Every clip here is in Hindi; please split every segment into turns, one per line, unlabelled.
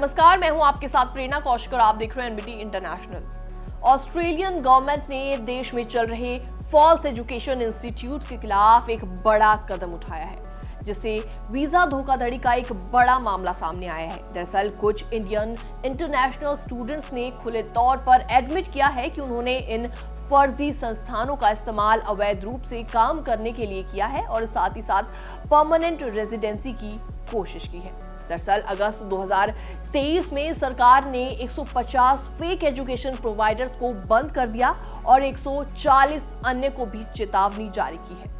नमस्कार, मैं हूं आपके साथ प्रेरणा कौशिक और आप देख रहे हैं एनबीटी इंटरनेशनल। ऑस्ट्रेलियन गवर्नमेंट ने देश में चल रहे फॉल्स एजुकेशन इंस्टीट्यूट के खिलाफ एक बड़ा कदम उठाया है, जिससे वीजा धोखाधड़ी का एक बड़ा मामला सामने आया है। दरअसल कुछ इंडियन इंटरनेशनल स्टूडेंट्स ने खुले तौर पर एडमिट किया है कि उन्होंने इन फर्जी संस्थानों का इस्तेमाल अवैध रूप से काम करने के लिए किया है और साथ ही साथ परमानेंट रेजिडेंसी की कोशिश की है। दरअसल अगस्त 2023 में सरकार ने 150 फेक एजुकेशन प्रोवाइडर्स को बंद कर दिया और 140 अन्य को भी चेतावनी जारी की है,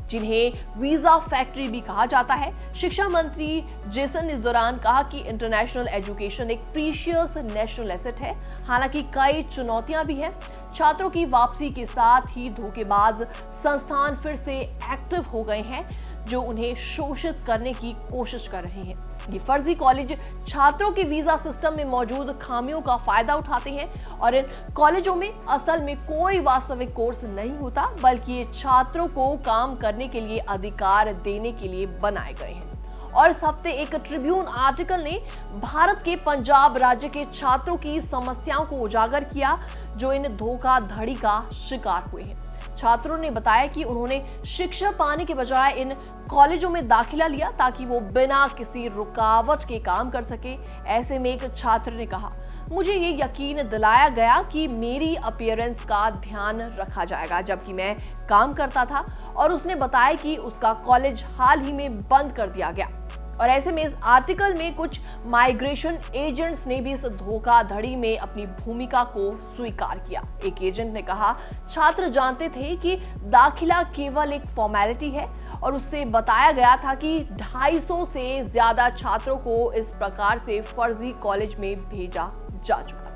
जिन्हें वीजा फैक्ट्री भी कहा जाता है। शिक्षा मंत्री जेसन ने इस दौरान कहा कि इंटरनेशनल एजुकेशन एक प्रीशियस नेशनल एसेट है। हालांकि कई चुनौतियां भी हैं। छात्रों की वापसी के साथ ही धोखेबाज संस्थान फिर से एक्टिव हो गए हैं, जो उन्हें शोषित करने की कोशिश कर रहे हैं। ये फर्जी कॉलेज छात्रों के वीजा सिस्टम में मौजूद खामियों का फायदा उठाते हैं और इन कॉलेजों में असल में कोई वास्तविक कोर्स नहीं होता, बल्कि ये छात्रों को काम करने के लिए अधिकार देने के लिए बनाए गए हैं। और इस हफ्ते एक ट्रिब्यून आर्टिकल ने भारत के पंजाब राज्य के छात्रों की समस्याओं को उजागर किया, जो इन धोखाधड़ी का शिकार हुए हैं। छात्रों ने बताया कि उन्होंने शिक्षा पाने के बजाय इन कॉलेजों में दाखिला लिया ताकि वो बिना किसी रुकावट के काम कर सके। ऐसे में एक छात्र ने कहा, मुझे ये यकीन दिलाया गया कि मेरी अपीयरेंस का ध्यान रखा जाएगा जबकि मैं काम करता था, और उसने बताया कि उसका कॉलेज हाल ही में बंद कर दिया गया। और ऐसे में इस आर्टिकल में कुछ माइग्रेशन एजेंट्स ने भी इस धोखाधड़ी में अपनी भूमिका को स्वीकार किया। एक एजेंट ने कहा, छात्र जानते थे कि दाखिला केवल एक फॉर्मेलिटी है और उससे बताया गया था कि 250 से ज्यादा छात्रों को इस प्रकार से फर्जी कॉलेज में भेजा जा चुका था।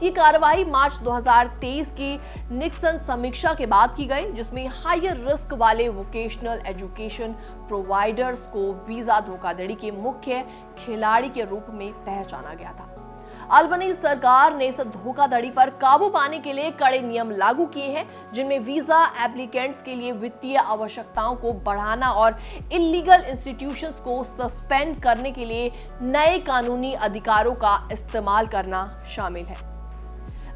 ये कार्रवाई मार्च 2023 की निक्सन समीक्षा के बाद की गई, जिसमें हायर रिस्क वाले वोकेशनल एजुकेशन प्रोवाइडर्स को वीजा धोखाधड़ी के मुख्य खिलाड़ी के रूप में पहचाना गया था। अल्बनीज सरकार ने इस धोखाधड़ी पर काबू पाने के लिए कड़े नियम लागू किए हैं, जिनमें वीजा एप्लीकेंट्स के लिए वित्तीय आवश्यकताओं को बढ़ाना और इल्लीगल इंस्टीट्यूशंस को सस्पेंड करने के लिए नए कानूनी अधिकारों का इस्तेमाल करना शामिल है।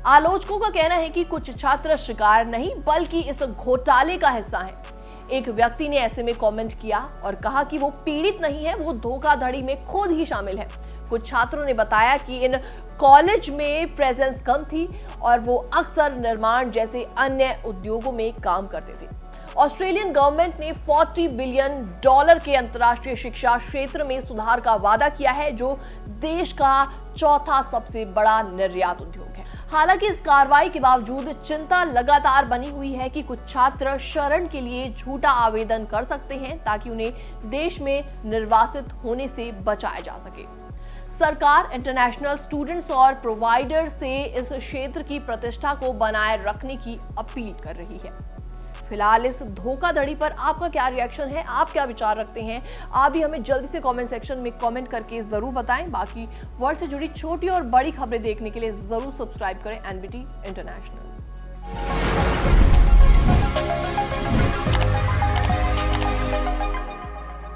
आलोचकों का कहना है कि कुछ छात्र शिकार नहीं बल्कि इस घोटाले का हिस्सा हैं। एक व्यक्ति ने ऐसे में कमेंट किया और कहा कि वो पीड़ित नहीं है, वो धोखाधड़ी में खुद ही शामिल है। कुछ छात्रों ने बताया कि इन कॉलेज में प्रेजेंस कम थी और वो अक्सर निर्माण जैसे अन्य उद्योगों में काम करते थे। ऑस्ट्रेलियन गवर्नमेंट ने $40 बिलियन के अंतर्राष्ट्रीय शिक्षा क्षेत्र में सुधार का वादा किया है, जो देश का चौथा सबसे बड़ा निर्यात उद्योग है। हालांकि इस कार्रवाई के बावजूद चिंता लगातार बनी हुई है कि कुछ छात्र शरण के लिए झूठा आवेदन कर सकते हैं ताकि उन्हें देश में निर्वासित होने से बचाया जा सके। सरकार इंटरनेशनल स्टूडेंट्स और प्रोवाइडर से इस क्षेत्र की प्रतिष्ठा को बनाए रखने की अपील कर रही है। फिलहाल इस धोखाधड़ी पर आपका क्या रिएक्शन है, आप क्या विचार रखते हैं? आप भी हमें जल्दी से कमेंट सेक्शन में कमेंट करके जरूर बताएं। बाकी वर्ल्ड से जुड़ी छोटी और बड़ी खबरें देखने के लिए जरूर सब्सक्राइब करें एनबीटी इंटरनेशनल।